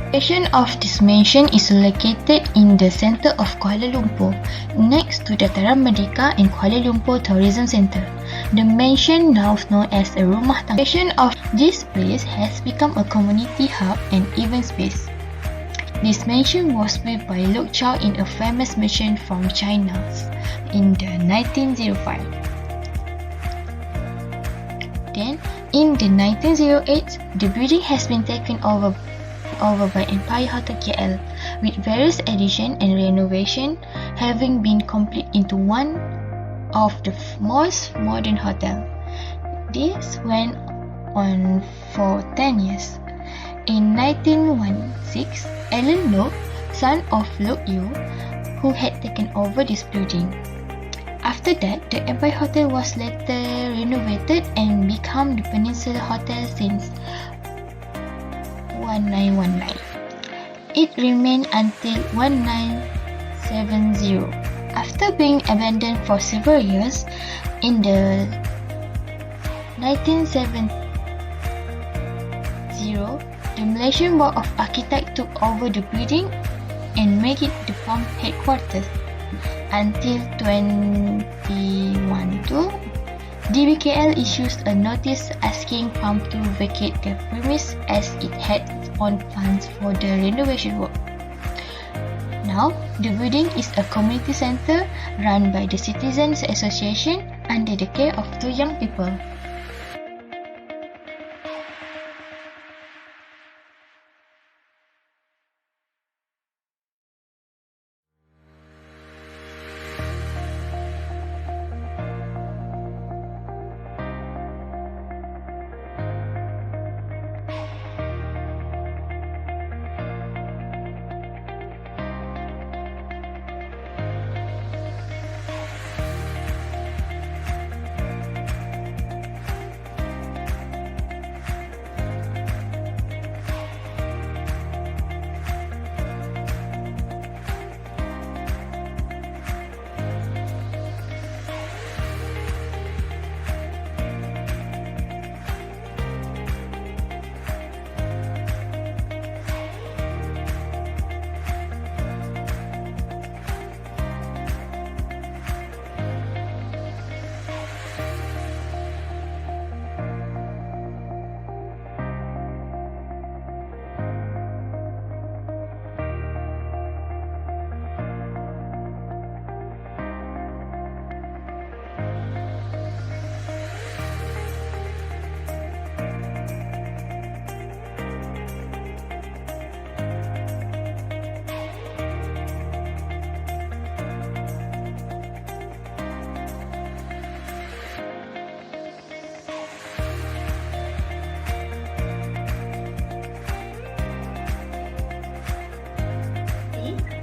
Location of this mansion is located in the centre of Kuala Lumpur, next to the Dataran Merdeka and Kuala Lumpur Tourism Centre. The mansion, now known as a Rumah Tangsi. Location of this place has become a community hub and event space. This mansion was built by Lok Chow in a famous merchant from China in the 1905. Then, in the 1908, the building has been taken over by Empire Hotel KL, with various additions and renovation having been complete into one of the most modern hotel. This went on for 10 years. In 1916, Alan Lok, son of Lok Yu, who had taken over this building. After that, the Empire Hotel was later renovated and became the Peninsula Hotel since 1919. It remained until 1970. After being abandoned for several years, in the 1970, the Malaysian Board of Architects took over the building and made it the PUM headquarters. Until 2012, DBKL issues a notice asking PUM to vacate the premise as it had its own funds for the renovation work. Now, the building is a community centre run by the Citizens Association under the care of two young people.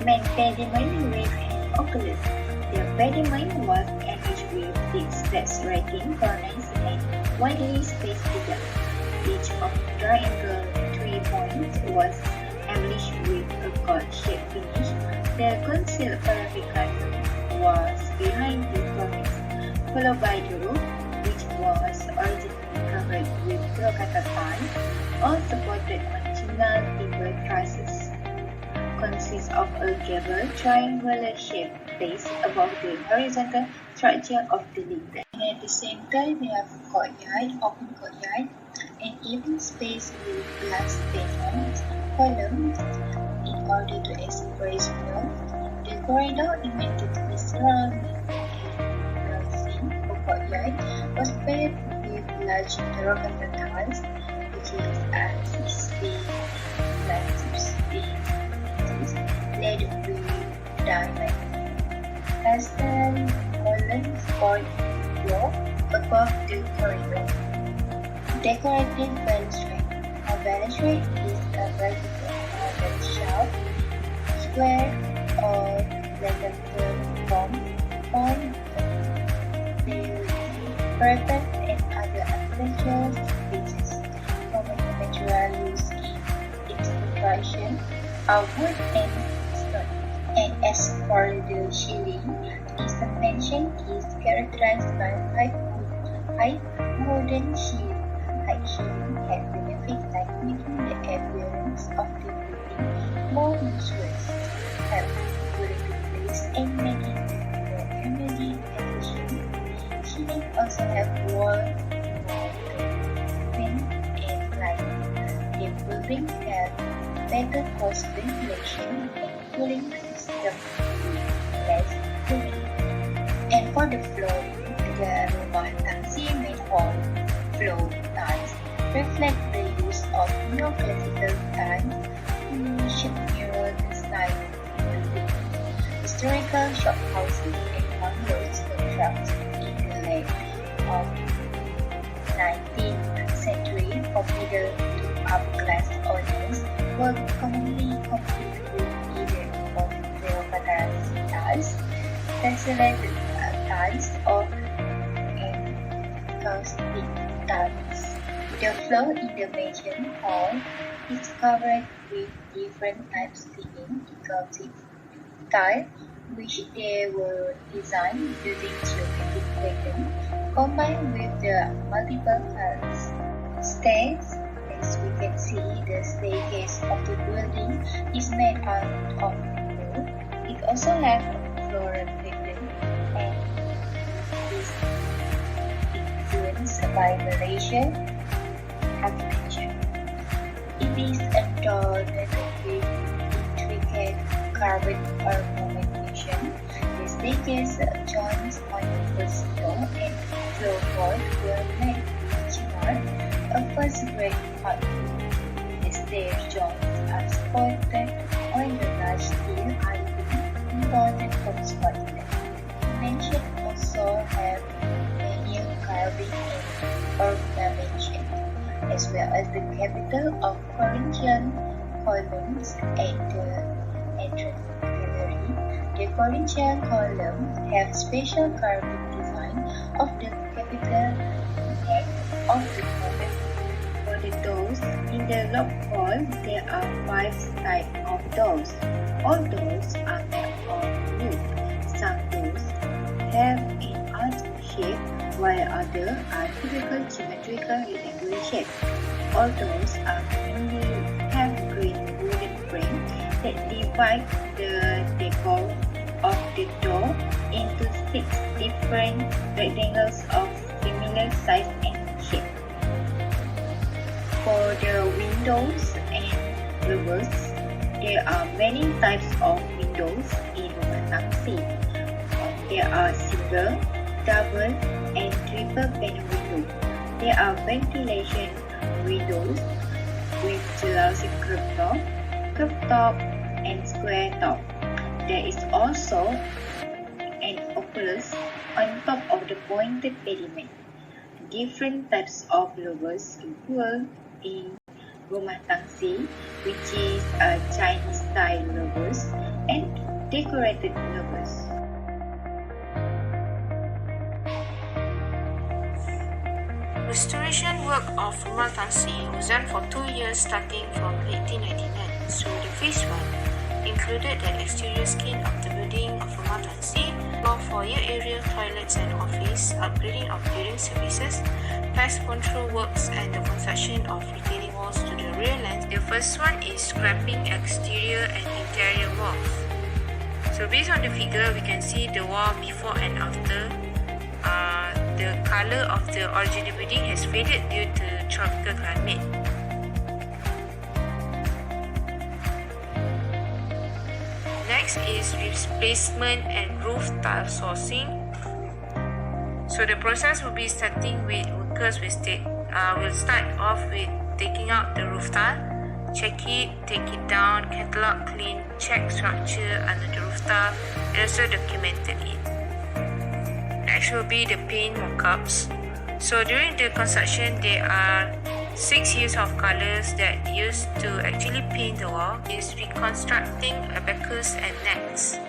Main pediment with an oculus. The pediment was enriched with 6 text writing corners and widely spaced figures. Each of triangle 3 points was embellished with a gold-shaped finish. The concealed paragraph was behind the cornice, followed by the roof, which was originally covered with terracotta tile, all supported on chingal timber trusses. Consists of a gable triangular-shaped base above the horizontal structure of the lid. And at the center, we have courtyard, open courtyard, an even space with glass panels, columns, in order to separate snow. The corridor immediately surrounding the scene or courtyard was paved with large terracotta tiles, which is as led with diamond. Pastel columns or floor above the corridor. Decorative balustrade. A balustrade is a vertical mounted shaft, square or rectangular form on building, parapet and other architectural features. Common material used in its construction are wood and stone. And as for the ceiling, this mansion is characterized by high wooden ceiling Hakim had benefits like making the appearance of the building more luxurious, help cooling the place and making it more energy efficient. He may also have wall wind and lighting. The building had better cross ventilation and cooling system with less humidity. And for the flooring, the Rumah Tangsi made hall floor tiles reflect the use of neoclassical tiles which mirror the style of the historical shophouses and bungalows constructed in the late of 19th century for middle to upper class owners were commonly complete with either terracotta tiles, tessellated tiles, or encaustic tiles. The floor in the main hall is covered with different types of encaustic tile, which they were designed using geometric pattern combined with the multiple colors. Stairs, as we can see, the staircase of the building is made out of wood. It also has a floral pattern and is influenced by Malaysian architecture. It is adorned with intricate carved ornamentation. The staircase joins on the first floor and floorboard were made with chinar, a first grade hardwood. The stair joints are supported on the large steel ivy imported from Scotland. Mansion also have manual carving and ornamentation, as well as the capital of Corinthian columns at the entrance gallery. The Corinthian columns have special carving design of the capital neck of the column. For the doors in the lock hall, there are 5 types of doors. All doors are made of wood. Some doors have an arch shape, while others are typical geometrical rectangular shape. All doors are mainly have green wooden frame that divide the decor of the door into 6 different rectangles of similar size and shape. For the windows and louvers, there are many types of windows in Rumah Tangsi. There are single, double, and triple panel windows. There are ventilation windows with glossy curved top, and square top. There is also an oculus on top of the pointed pediment. Different types of louvers equal in Rumah Tangsi, which is a Chinese style louvers and decorated louvers. Restoration work of Rumah Tangsi was done for 2 years starting from 1899. So the phase 1 included the exterior skin of the building of Rumah Tangsi, foyer area, toilets and office, upgrading of building services, pest control works and the construction of retaining walls to the rear length. The first one is scrapping exterior and interior walls. So based on the figure, we can see the wall before and after. The color of the original building has faded due to tropical climate. Next is replacement and roof tile sourcing. So the process will be starting with workers will start off with taking out the roof tile, check it, take it down, catalog, clean, check structure under the roof tile, and also documented it. Next will be the paint mock-ups. So during the construction, there are 6 years of colors that used to actually paint the wall. Is reconstructing abacus and nets.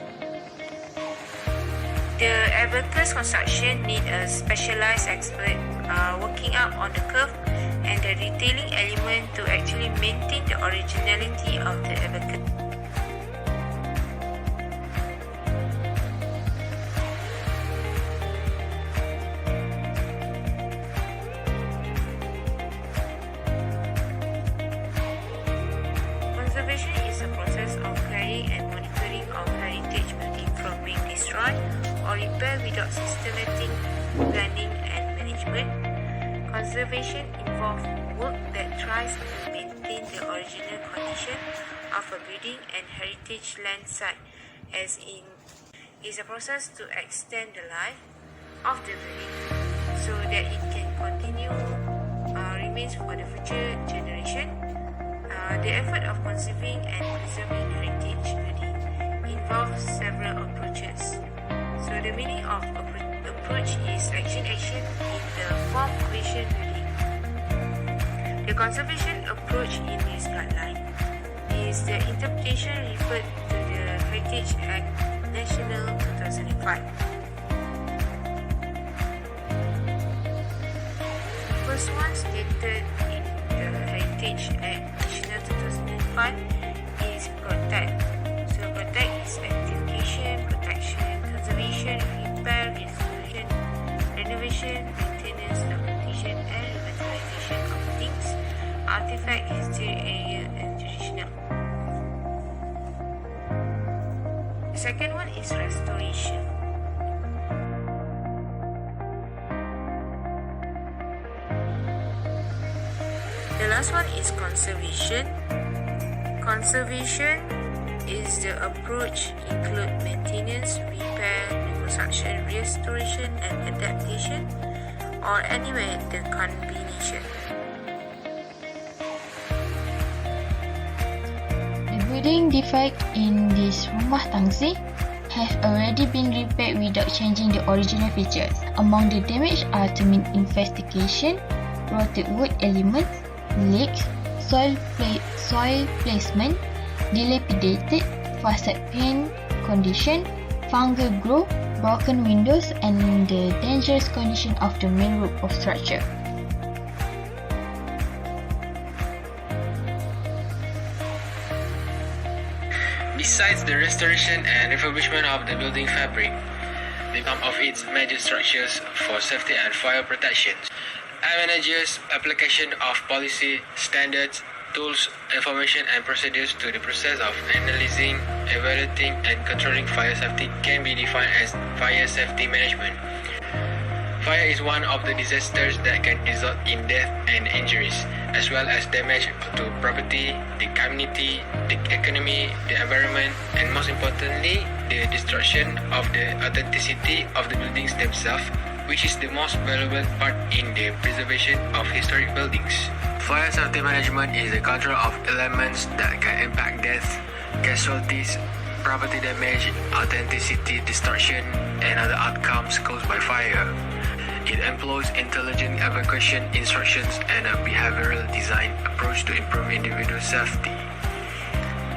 The abacus construction need a specialized expert working up on the curve and the detailing element to actually maintain the originality of the abacus. repair without systematic planning and management. Conservation involves work that tries to maintain the original condition of a building and heritage land site, as in is a process to extend the life of the building so that it can continue remains for the future generation. The effort of conserving and preserving heritage building involves several approaches. So the meaning of approach is action in the form creation building. The conservation approach in this guideline is the interpretation referred to the Heritage Act National 2005. First one stated in the Heritage Act National 2005 is protect. So protect is activation, protection, conservation, repair, restoration, renovation, maintenance, documentation, and revitalization of things, artifact, history, area, and traditional. The second one is restoration. The last one is conservation. Conservation is the approach include maintenance, repair, reconstruction, restoration, and adaptation, or anyway the combination. The building defect in this Rumah Tangsi have already been repaired without changing the original features. Among the damage are termite infestation, rotted wood elements, leaks, soil placement, dilapidated facade paint condition, fungal growth, broken windows, and the dangerous condition of the main roof of structure. Besides the restoration and refurbishment of the building fabric, the some of its major structures for safety and fire protection, and manages application of policy, standards, tools, information, and procedures to the process of analyzing, evaluating, and controlling fire safety can be defined as fire safety management. Fire is one of the disasters that can result in death and injuries, as well as damage to property, the community, the economy, the environment, and most importantly, the destruction of the authenticity of the buildings themselves, which is the most valuable part in the preservation of historic buildings. Fire safety management is the control of elements that can impact death, casualties, property damage, authenticity distortion, and other outcomes caused by fire. It employs intelligent evacuation instructions and a behavioral design approach to improve individual safety.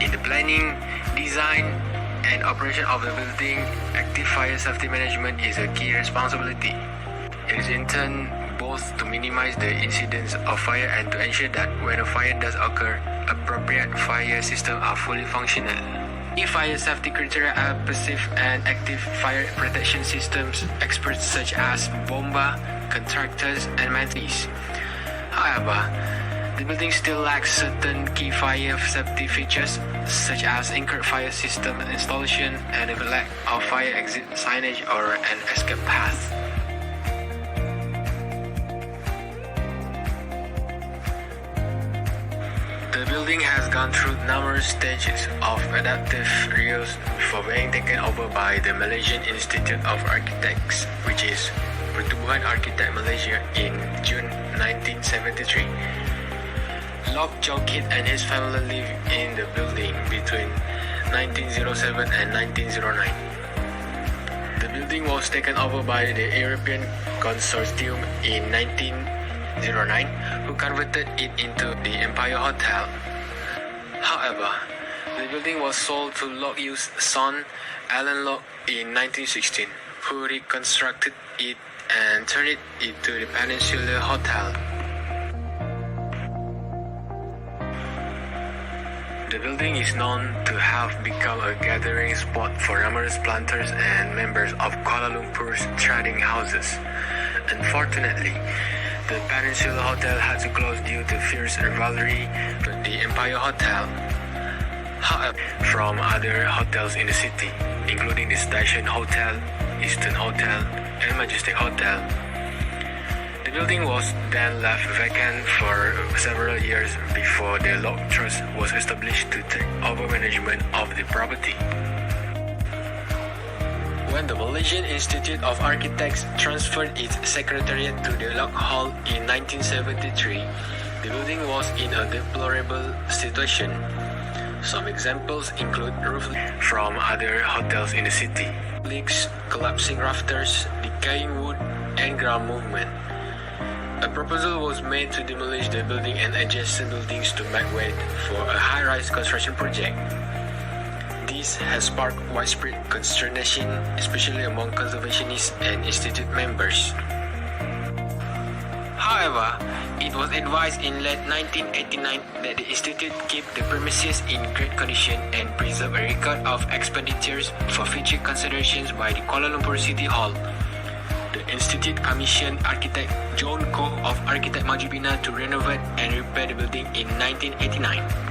In the planning, design, and operation of the building, active fire safety management is a key responsibility. It is in turn both to minimize the incidence of fire and to ensure that when a fire does occur, appropriate fire systems are fully functional. Fire safety criteria are passive and active fire protection systems, experts such as bomba, contractors, and maintenance. However, the building still lacks certain key fire safety features, such as incurred fire system installation and a lack of fire exit signage or an escape path. The building has gone through numerous stages of adaptive reuse before being taken over by the Malaysian Institute of Architects, which is Pertubuhan Arkitek Malaysia, in June 1973. Lok Jokit and his family lived in the building between 1907 and 1909. The building was taken over by the European Consortium in 1909, who converted it into the Empire Hotel. However, the building was sold to Lok Yu's son, Alan Lok, in 1916, who reconstructed it and turned it into the Peninsula Hotel. The building is known to have become a gathering spot for numerous planters and members of Kuala Lumpur's trading houses. Unfortunately, the Peninsula Hotel had to close due to fierce rivalry with the Empire Hotel. However, from other hotels in the city, including the Station Hotel, Eastern Hotel and Majestic Hotel. The building was then left vacant for several years before the Lock Trust was established to take over management of the property. When the Malaysian Institute of Architects transferred its secretariat to the Lock Hall in 1973, the building was in a deplorable situation. Some examples include roof from other hotels in the city, leaks, collapsing rafters, decaying wood, and ground movement. A proposal was made to demolish the building and adjacent buildings to make way for a high-rise construction project. This has sparked widespread consternation, especially among conservationists and institute members. However, it was advised in late 1989 that the institute keep the premises in great condition and preserve a record of expenditures for future considerations by the Kuala Lumpur City Hall. The institute commissioned architect John Koh of Architect Maju Bina to renovate and repair the building in 1989.